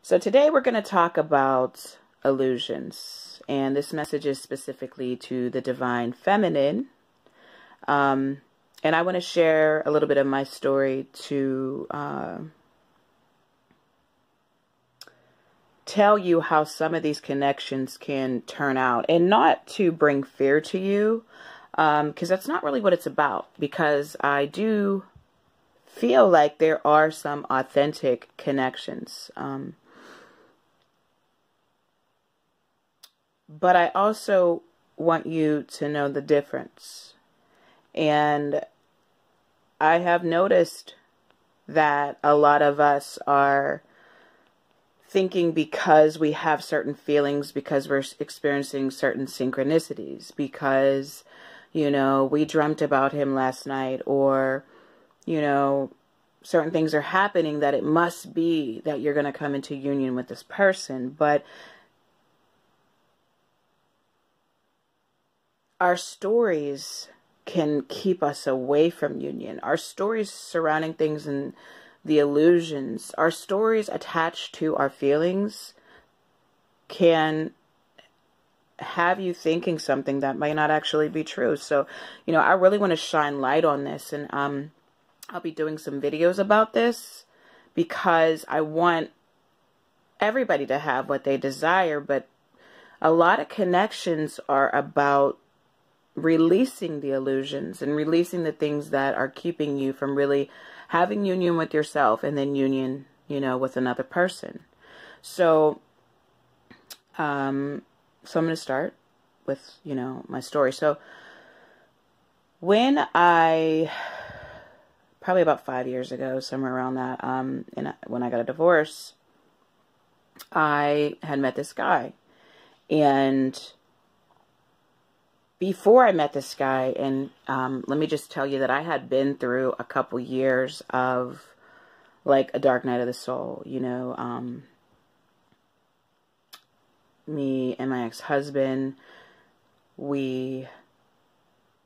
So today we're going to talk about illusions, and this message is specifically to the divine feminine. And I want to share a little bit of my story to tell you how some of these connections can turn out, and not to bring fear to you, because that's not really what it's about, because I do feel like there are some authentic connections. But I also want you to know the difference. And I have noticed that a lot of us are thinking because we have certain feelings, because we're experiencing certain synchronicities, because, you know, we dreamt about him last night, or, you know, certain things are happening, that it must be that you're going to come into union with this person. But our stories can keep us away from union. Our stories surrounding things and the illusions, our stories attached to our feelings can have you thinking something that might not actually be true. So, you know, I really want to shine light on this, and I'll be doing some videos about this because I want everybody to have what they desire, but a lot of connections are about releasing the illusions and releasing the things that are keeping you from really having union with yourself, and then union, you know, with another person. So, I'm going to start with, you know, my story. So when probably about 5 years ago, somewhere around that, when I got a divorce, I had met this guy. And before I met this guy, and let me just tell you that I had been through a couple years of like a dark night of the soul, you know. Me and my ex-husband, we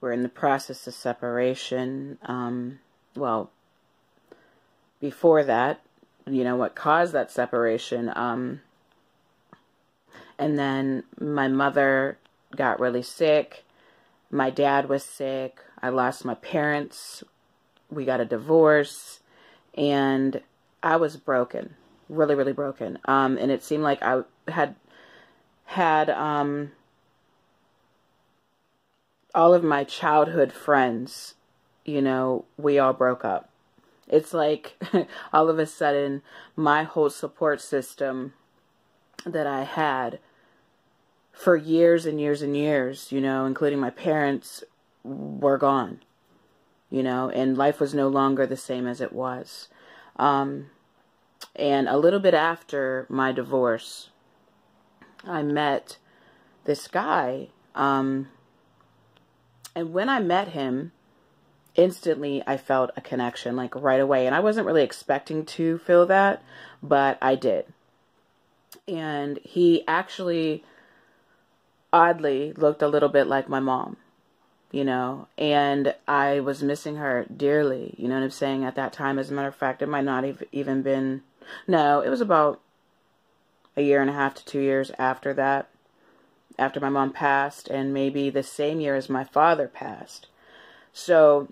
were in the process of separation. Well, before that, you know, what caused that separation, and then my mother got really sick. My dad was sick. I lost my parents. We got a divorce. And I was broken. Really, really broken. And it seemed like I had all of my childhood friends, you know, we all broke up. It's like all of a sudden my whole support system that I had for years and years and years, you know, including my parents, were gone, you know, and life was no longer the same as it was. And a little bit after my divorce, I met this guy, and when I met him, instantly I felt a connection, like right away, and I wasn't really expecting to feel that, but I did. And he actually oddly looked a little bit like my mom, you know, and I was missing her dearly, you know what I'm saying, at that time. As a matter of fact, it might not have even been, no, it was about a year and a half to 2 years after that, after my mom passed, and maybe the same year as my father passed. So,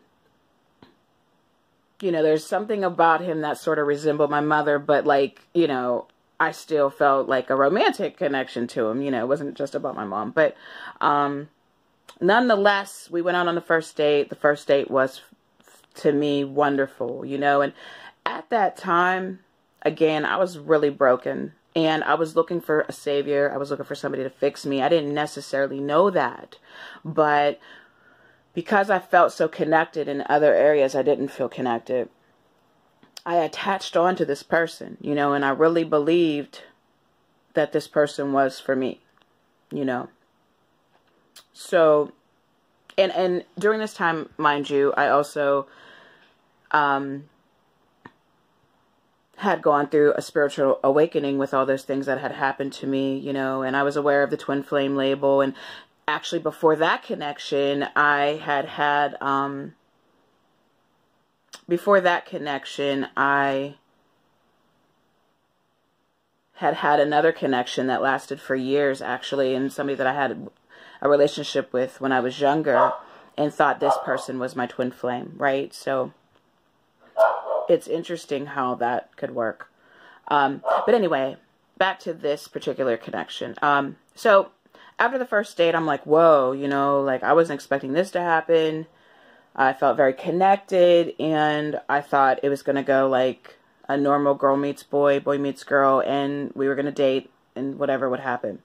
you know, there's something about him that sort of resembled my mother, but like, you know, I still felt like a romantic connection to him. You know, it wasn't just about my mom. But nonetheless, we went out on the first date. The first date was, to me, wonderful, you know. And at that time, again, I was really broken. And I was looking for a savior. I was looking for somebody to fix me. I didn't necessarily know that. But because I felt so connected in other areas, I didn't feel connected. I attached on to this person, you know, and I really believed that this person was for me, you know. So, and during this time, mind you, I also had gone through a spiritual awakening with all those things that had happened to me, you know, and I was aware of the twin flame label. And actually before that connection, before that connection, I had another connection that lasted for years, actually, and somebody that I had a relationship with when I was younger, and thought this person was my twin flame, right? So it's interesting how that could work. But anyway, back to this particular connection. So after the first date, I'm like, whoa, you know, like I wasn't expecting this to happen. I felt very connected, and I thought it was going to go like a normal girl meets boy, boy meets girl, and we were going to date and whatever would happen.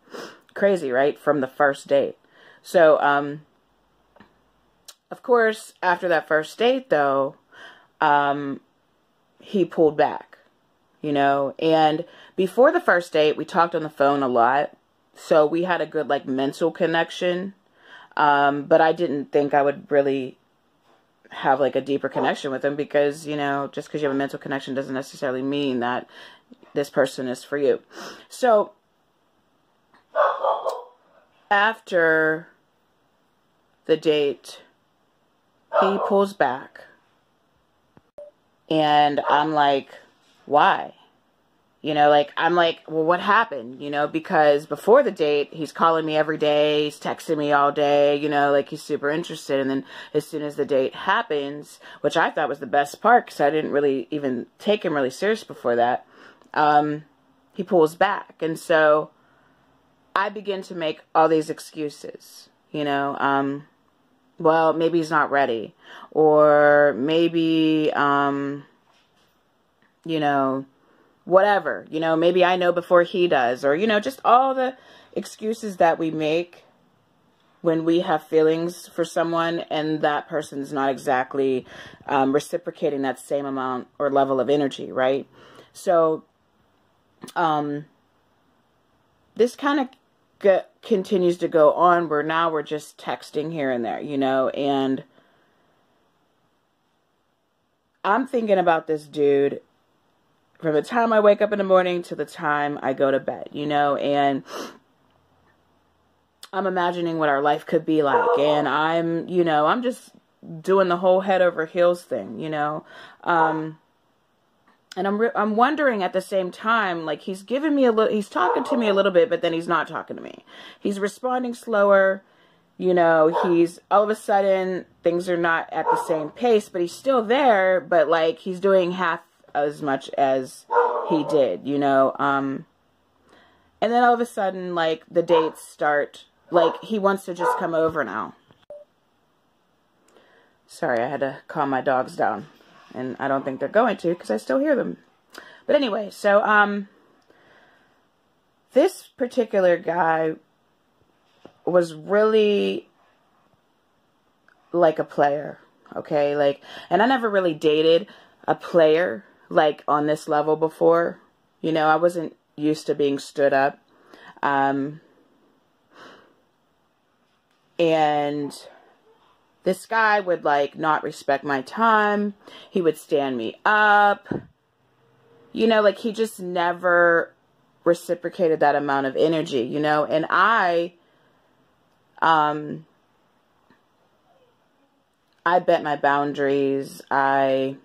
Crazy, right? From the first date. So, of course, after that first date, though, he pulled back, you know, and before the first date, we talked on the phone a lot. So we had a good, like, mental connection. But I didn't think I would really have, like, a deeper connection with him because, you know, just because you have a mental connection doesn't necessarily mean that this person is for you. So after the date, he pulls back. And I'm like, why? You know, like, I'm like, well, what happened? You know, because before the date, he's calling me every day, he's texting me all day, you know, like he's super interested. And then as soon as the date happens, which I thought was the best part because I didn't really even take him really serious before that, he pulls back. And so I begin to make all these excuses, you know, well, maybe he's not ready, or maybe, you know, whatever, you know, maybe I know before he does, or, you know, just all the excuses that we make when we have feelings for someone and that person's not exactly reciprocating that same amount or level of energy, right? So, this kind of continues to go on where now we're just texting here and there, you know, and I'm thinking about this dude from the time I wake up in the morning to the time I go to bed, you know, and I'm imagining what our life could be like, and I'm, you know, I'm just doing the whole head over heels thing, you know, and I'm wondering at the same time, like, he's giving me he's talking to me a little bit, but then he's not talking to me. He's responding slower, you know, all of a sudden, things are not at the same pace, but he's still there, but, like, he's doing half as much as he did, you know, and then all of a sudden, like, the dates start, like, he wants to just come over now. Sorry, I had to calm my dogs down, and I don't think they're going to, because I still hear them. But anyway, so, this particular guy was really like a player, okay, like, and I never really dated a player like on this level before, you know, I wasn't used to being stood up, and this guy would, like, not respect my time, he would stand me up, you know, like, he just never reciprocated that amount of energy, you know, and I bet my boundaries. I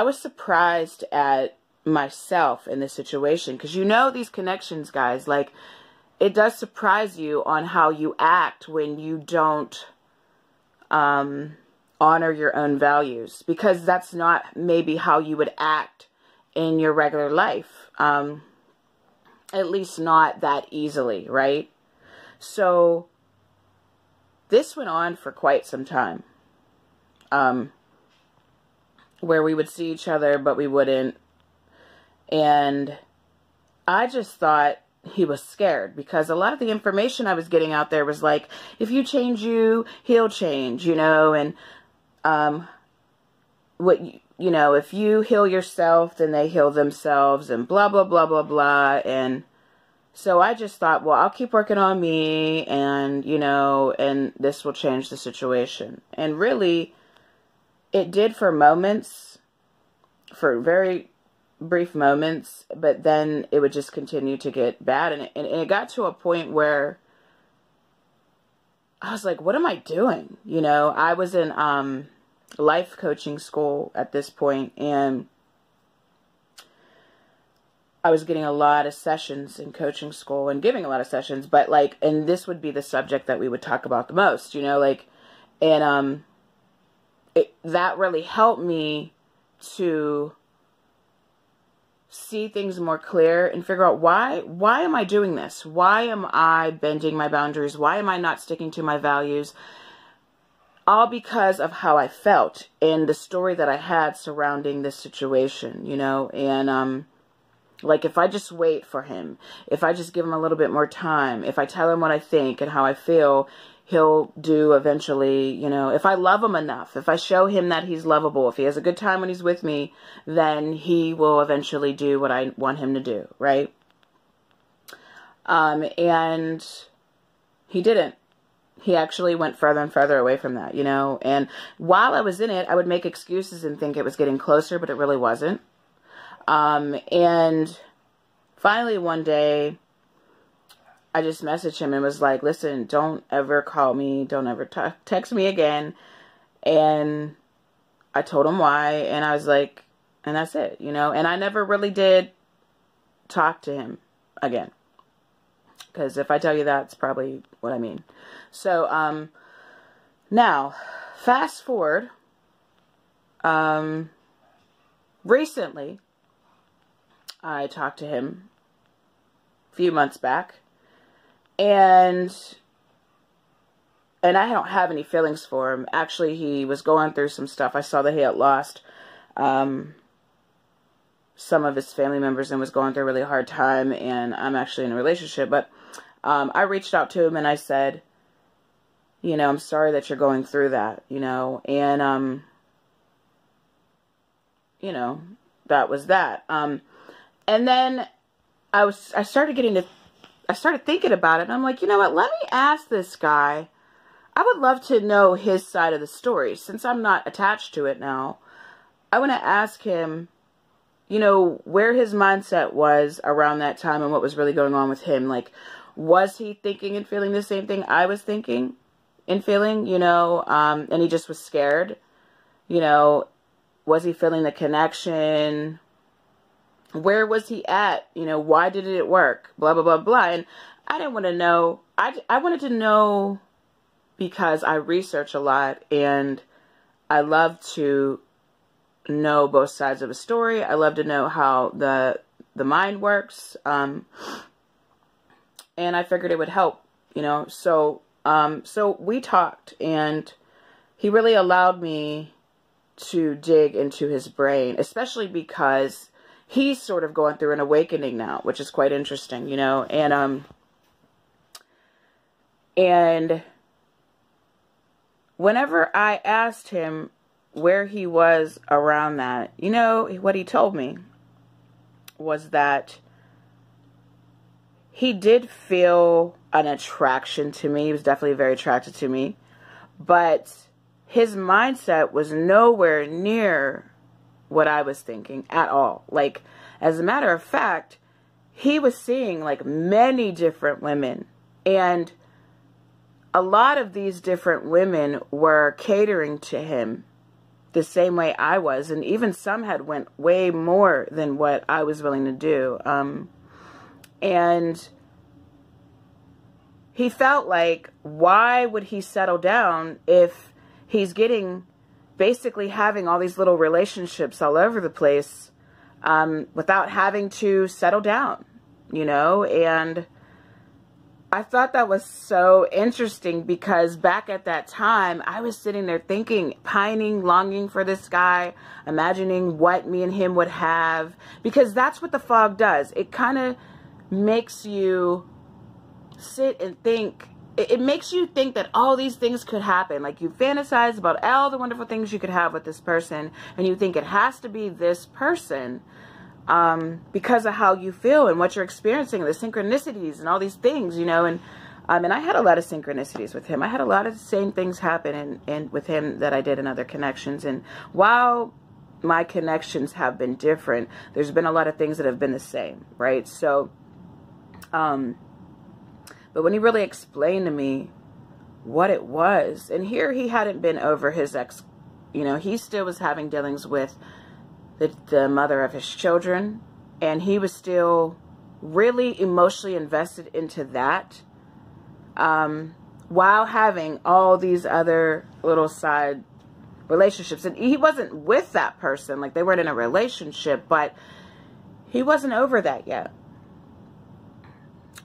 was surprised at myself in this situation, because, you know, these connections, guys, like, it does surprise you on how you act when you don't honor your own values, because that's not maybe how you would act in your regular life, at least not that easily, right? So this went on for quite some time, where we would see each other, but we wouldn't. And I just thought he was scared, because a lot of the information I was getting out there was like, if you change you, he'll change, you know, and, you know, if you heal yourself, then they heal themselves, and blah, blah, blah, blah, blah. And so I just thought, well, I'll keep working on me, and, you know, and this will change the situation. And really, it did for moments, for very brief moments, but then it would just continue to get bad. And it got to a point where I was like, what am I doing? You know, I was in life coaching school at this point, and I was getting a lot of sessions in coaching school and giving a lot of sessions, but like, and this would be the subject that we would talk about the most, you know, like, and that really helped me to see things more clear and figure out why am I doing this? Why am I bending my boundaries? Why am I not sticking to my values? All because of how I felt and the story that I had surrounding this situation, you know, and, like, if I just wait for him, if I just give him a little bit more time, if I tell him what I think and how I feel, he'll do eventually, you know, if I love him enough, if I show him that he's lovable, if he has a good time when he's with me, then he will eventually do what I want him to do, right? And he didn't. He actually went further and further away from that, you know, and while I was in it, I would make excuses and think it was getting closer, but it really wasn't. And finally one day I just messaged him and was like, listen, don't ever call me. Don't ever text me again. And I told him why. And I was like, and that's it, you know, and I never really did talk to him again. Because if I tell you that, it's probably what I mean. So, now fast forward, recently, I talked to him a few months back, and I don't have any feelings for him. Actually, he was going through some stuff. I saw that he had lost some of his family members and was going through a really hard time, and I'm actually in a relationship, but I reached out to him and I said, you know, I'm sorry that you're going through that, you know, and, you know, that was that. And then I started thinking about it, and I'm like, you know what, let me ask this guy. I would love to know his side of the story. Since I'm not attached to it now, I want to ask him, you know, where his mindset was around that time and what was really going on with him. Like, was he thinking and feeling the same thing I was thinking and feeling, you know, and he just was scared, you know, was he feeling the connection? Where was he at? You know, why did it work? Blah, blah, blah, blah. And I didn't want to know. I wanted to know because I research a lot and I love to know both sides of a story. I love to know how the mind works. And I figured it would help, you know. So we talked, and he really allowed me to dig into his brain, especially because he's sort of going through an awakening now, which is quite interesting, you know, and whenever I asked him where he was around that, you know, what he told me was that he did feel an attraction to me. He was definitely very attracted to me, but his mindset was nowhere near what I was thinking at all. Like, as a matter of fact, he was seeing like many different women, and a lot of these different women were catering to him the same way I was, and even some had went way more than what I was willing to do. And he felt like, why would he settle down if he's basically having all these little relationships all over the place without having to settle down, you know? And I thought that was so interesting because back at that time, I was sitting there thinking, pining, longing for this guy, imagining what me and him would have, because that's what the fog does. It kind of makes you sit and think. It makes you think that all these things could happen. Like, you fantasize about all the wonderful things you could have with this person, and you think it has to be this person because of how you feel and what you're experiencing, the synchronicities and all these things, you know. And I had a lot of synchronicities with him. I had a lot of the same things happen with him that I did in other connections. And while my connections have been different, there's been a lot of things that have been the same, right? So, but when he really explained to me what it was, and here he hadn't been over his ex, you know, he still was having dealings with the mother of his children. and he was still really emotionally invested into that, while having all these other little side relationships. And he wasn't with that person, like they weren't in a relationship, but he wasn't over that yet.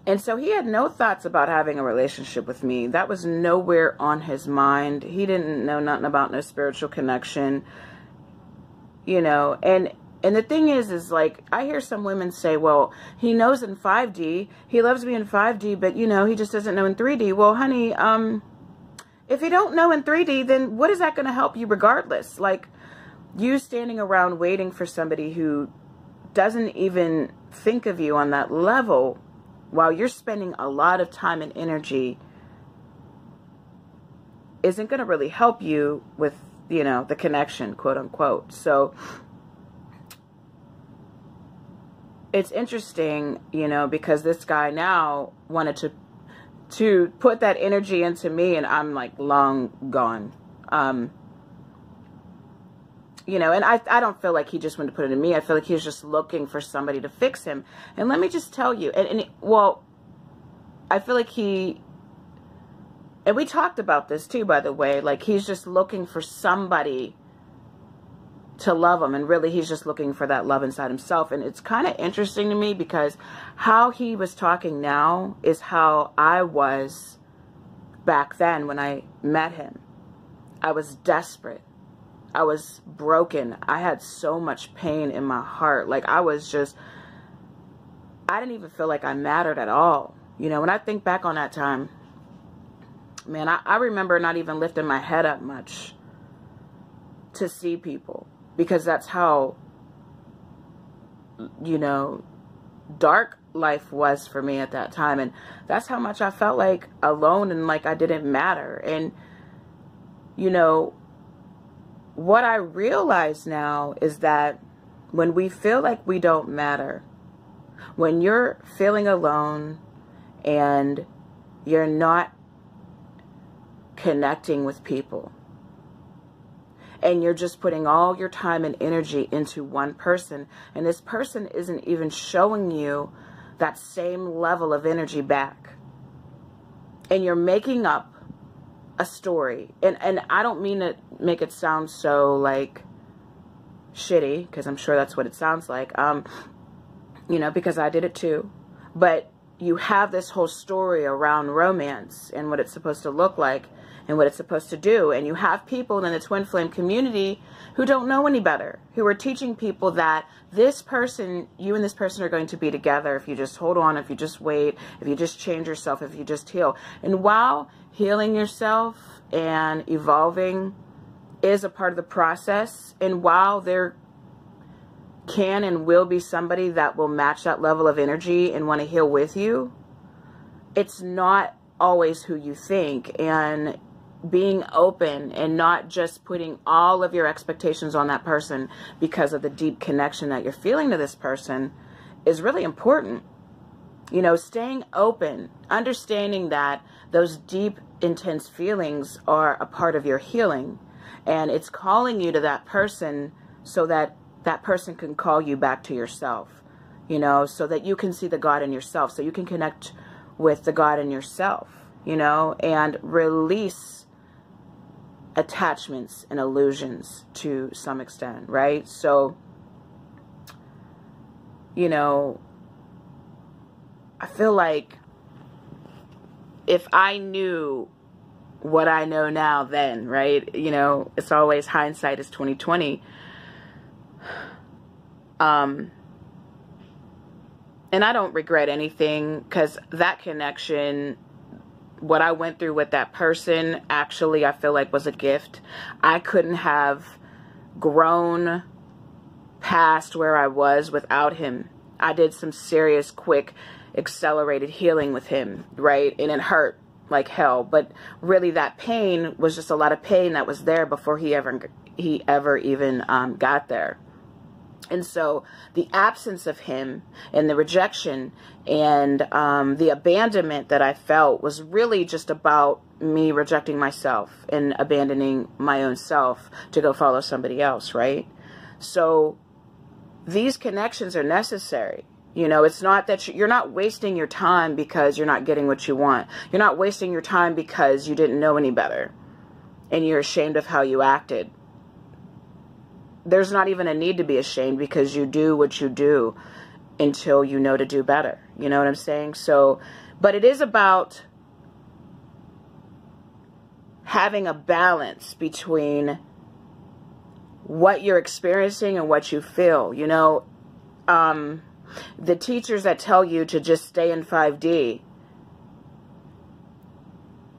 And so he had no thoughts about having a relationship with me. That was nowhere on his mind. He didn't know nothing about no spiritual connection, you know. And the thing is like, I hear some women say, well, he knows in 5D, he loves me in 5D, but you know, he just doesn't know in 3D. Well, honey, if you don't know in 3D, then what is that going to help you regardless? Like, you standing around waiting for somebody who doesn't even think of you on that level, while you're spending a lot of time and energy, isn't going to really help you with, you know, the connection, quote unquote. So it's interesting, you know, because this guy now wanted to put that energy into me, and I'm like long gone. You know, and I don't feel like he just wanted to put it in me. I feel like he was just looking for somebody to fix him. And let me just tell you, well, I feel like and we talked about this too, by the way, like he's just looking for somebody to love him. And really, he's just looking for that love inside himself. And it's kind of interesting to me because how he was talking now is how I was back then when I met him. I was desperate. I was broken. I had so much pain in my heart. Like I didn't even feel like I mattered at all. You know, when I think back on that time, man, I remember not even lifting my head up much to see people, because that's how, you know, dark life was for me at that time. And that's how much I felt like alone and like I didn't matter. And, you know, what I realize now is that when we feel like we don't matter, when you're feeling alone and you're not connecting with people, and you're just putting all your time and energy into one person, and this person isn't even showing you that same level of energy back, and you're making up a story, and I don't mean to make it sound so like shitty, because I'm sure that's what it sounds like, you know, because I did it too, but you have this whole story around romance and what it's supposed to look like and what it's supposed to do, and you have people in the twin flame community who don't know any better, who are teaching people that this person, you and this person are going to be together if you just hold on, if you just wait, if you just change yourself, if you just heal. And while healing yourself and evolving is a part of the process, and while there can and will be somebody that will match that level of energy and want to heal with you, it's not always who you think. And being open and not just putting all of your expectations on that person because of the deep connection that you're feeling to this person is really important. You know, staying open, understanding that those deep, intense feelings are a part of your healing, and it's calling you to that person so that that person can call you back to yourself, you know, so that you can see the God in yourself, so you can connect with the God in yourself, you know, and release attachments and illusions to some extent, right? So, you know, I feel like if I knew what I know now then, right? You know, it's always hindsight is 2020. And I don't regret anything, because that connection, what I went through with that person, actually, I feel like was a gift. I couldn't have grown past where I was without him. I did some serious, quick, accelerated healing with him, right? And it hurt like hell. But really, that pain was just a lot of pain that was there before he ever even got there. And so the absence of him and the rejection and the abandonment that I felt was really just about me rejecting myself and abandoning my own self to go follow somebody else, right? So these connections are necessary. You know, it's not that you're not wasting your time because you're not getting what you want. You're not wasting your time because you didn't know any better and you're ashamed of how you acted. There's not even a need to be ashamed, because you do what you do until you know to do better. You know what I'm saying? So, but it is about having a balance between what you're experiencing and what you feel. You know, the teachers that tell you to just stay in 5D,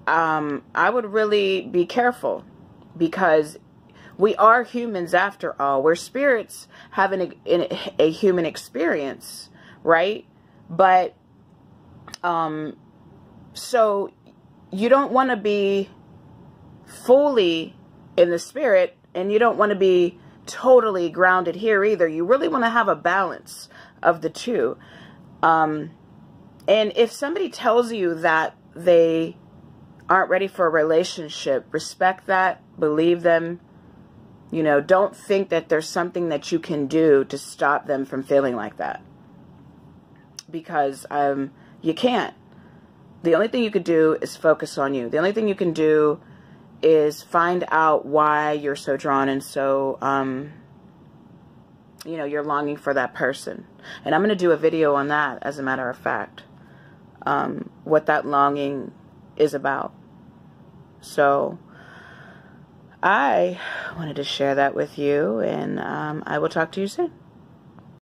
I would really be careful, because we are humans after all. We're spirits having a human experience, right? But, so you don't want to be fully in the spirit, and you don't want to be totally grounded here either. You really want to have a balance of the two. And if somebody tells you that they aren't ready for a relationship, respect that, believe them. You know, don't think that there's something that you can do to stop them from feeling like that. Because you can't. The only thing you could do is focus on you. The only thing you can do is find out why you're so drawn and so, you know, you're longing for that person. And I'm going to do a video on that, as a matter of fact, what that longing is about. So I wanted to share that with you, and I will talk to you soon.